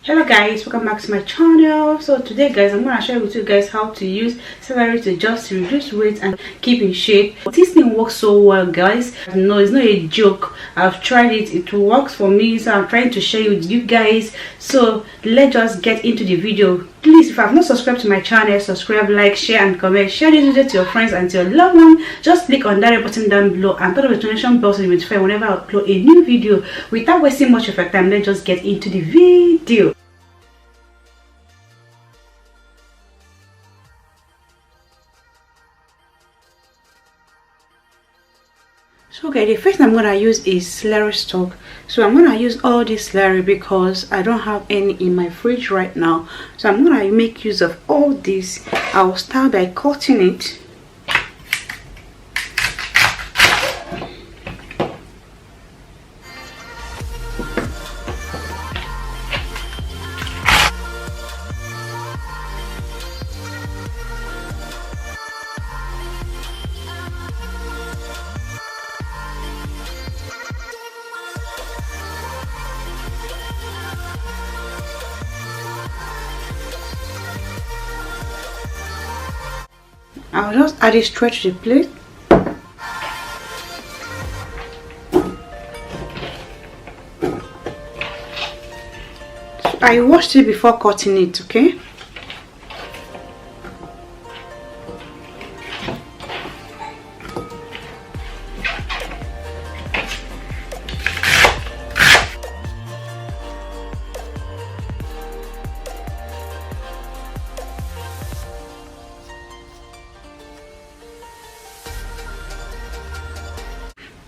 Hello guys, welcome back to my channel. So today guys, I'm going to share with you guys how to use celery to just reduce weight and keep in shape. This thing works so well guys. No, it's not a joke. I've tried it, it works for me, so I'm trying to share it with you guys. So let's just get into the video. Please, if you have not subscribed to my channel, subscribe, like, share and comment. Share this video to your friends and to your loved one. Just click on that red button down below and turn on the notification bell so you will be notified whenever I upload a new video. Without wasting much of your time, let's just get into the video. So okay, the first thing I'm gonna use is celery stock. So I'm gonna use all this celery because I don't have any in my fridge right now. So I'm gonna make use of all this. I'll start by cutting it. I'll just add it straight to the plate. I washed it before cutting it, okay?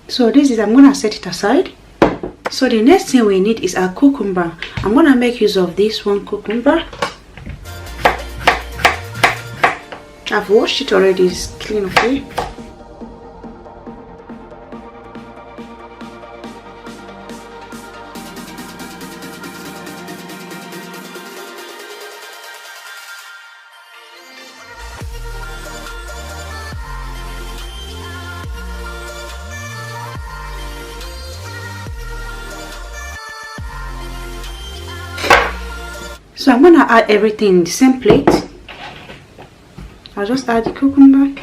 So this is, I'm gonna set it aside. So the next thing we need is our cucumber. I'm gonna make use of this one cucumber. I've washed it already, it's clean, okay? So I'm gonna add everything in the same plate. I'll just add the cucumber.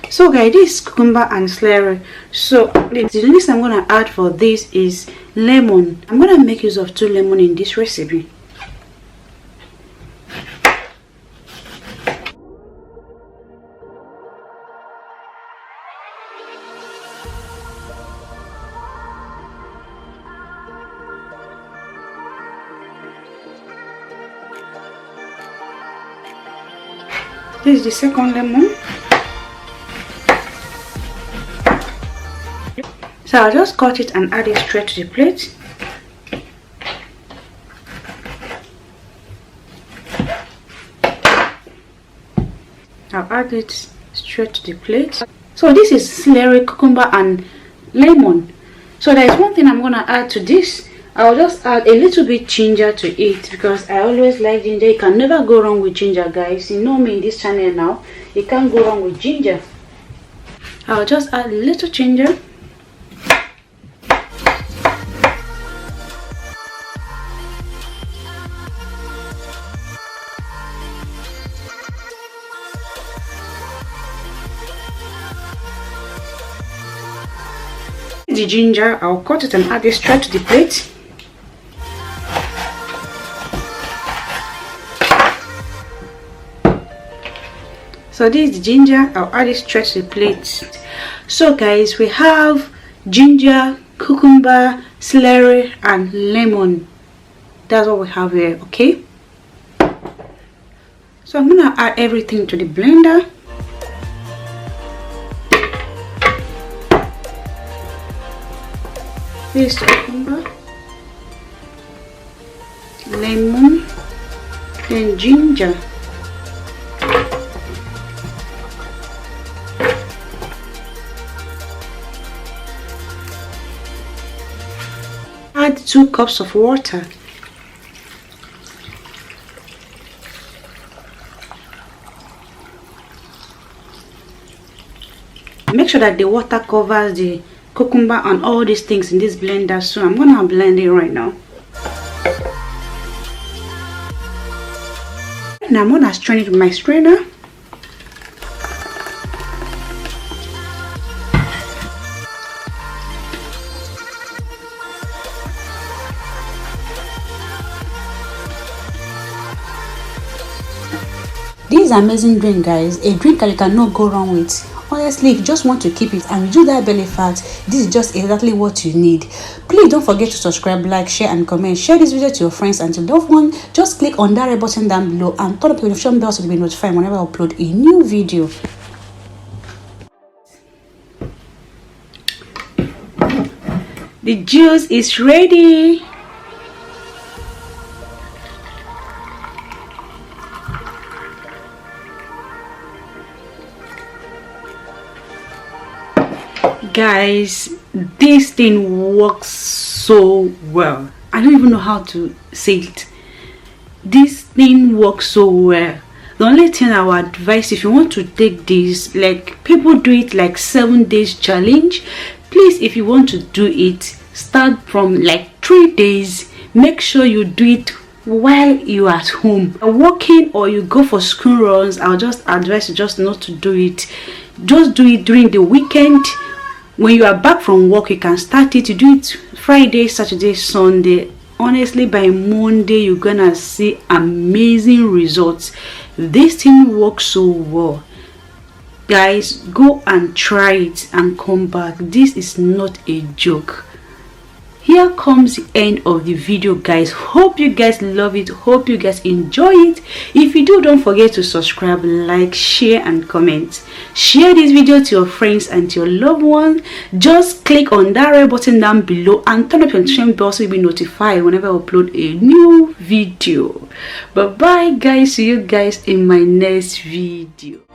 So guys, this is cucumber and celery. So the next I'm gonna add for this is lemon. I'm gonna make use of 2 lemons in this recipe. This is the second lemon. So I'll just cut it and add it straight to the plate. I'll add it straight to the plate. So this is celery, cucumber and lemon. So there is one thing I'm gonna add to this. I'll just add a little bit ginger to it because I always like ginger. You can never go wrong with ginger, guys. You know me in this channel now. You can't go wrong with ginger. I'll just add a little ginger. The ginger, I'll cut it and add it straight to the plate. So this is the ginger, I'll add it straight to the plate. So guys, we have ginger, cucumber, celery and lemon. That's what we have here, okay? So I'm gonna add everything to the blender. This is cucumber, lemon, then ginger. Add 2 cups of water. Make sure that the water covers the cucumber and all these things in this blender. So I'm gonna blend it right now. Now I'm gonna strain it with my strainer. This is amazing drink, guys. A drink that you cannot go wrong with. Honestly, if you just want to keep it and reduce that belly fat, this is just exactly what you need. Please don't forget to subscribe, like, share and comment. Share this video to your friends and to loved ones. Just click on that red button down below and turn up the notification bell so you'll be notified whenever I upload a new video. The juice is ready. Guys, this thing works so well. I don't even know how to say it. This thing works so well. The only thing I would advise, if you want to take this, like people do it like 7 days challenge, please, if you want to do it, start from like 3 days. Make sure you do it while you're at home. You're working or you go for school runs, I'll just advise you just not to do it. Just do it during the weekend. When you are back from work, you can start it. You do it Friday, Saturday, Sunday. Honestly, by Monday you're gonna see amazing results. This thing works so well. Guys, go and try it and come back. This is not a joke. Here comes the end of the video, guys. Hope you guys love it. Hope you guys enjoy it. If you do, don't forget to subscribe, like, share and comment. Share this video to your friends and to your loved ones. Just click on that red button down below and turn up your notification bell so you'll be notified whenever I upload a new video. Bye bye, guys. See you guys in my next video.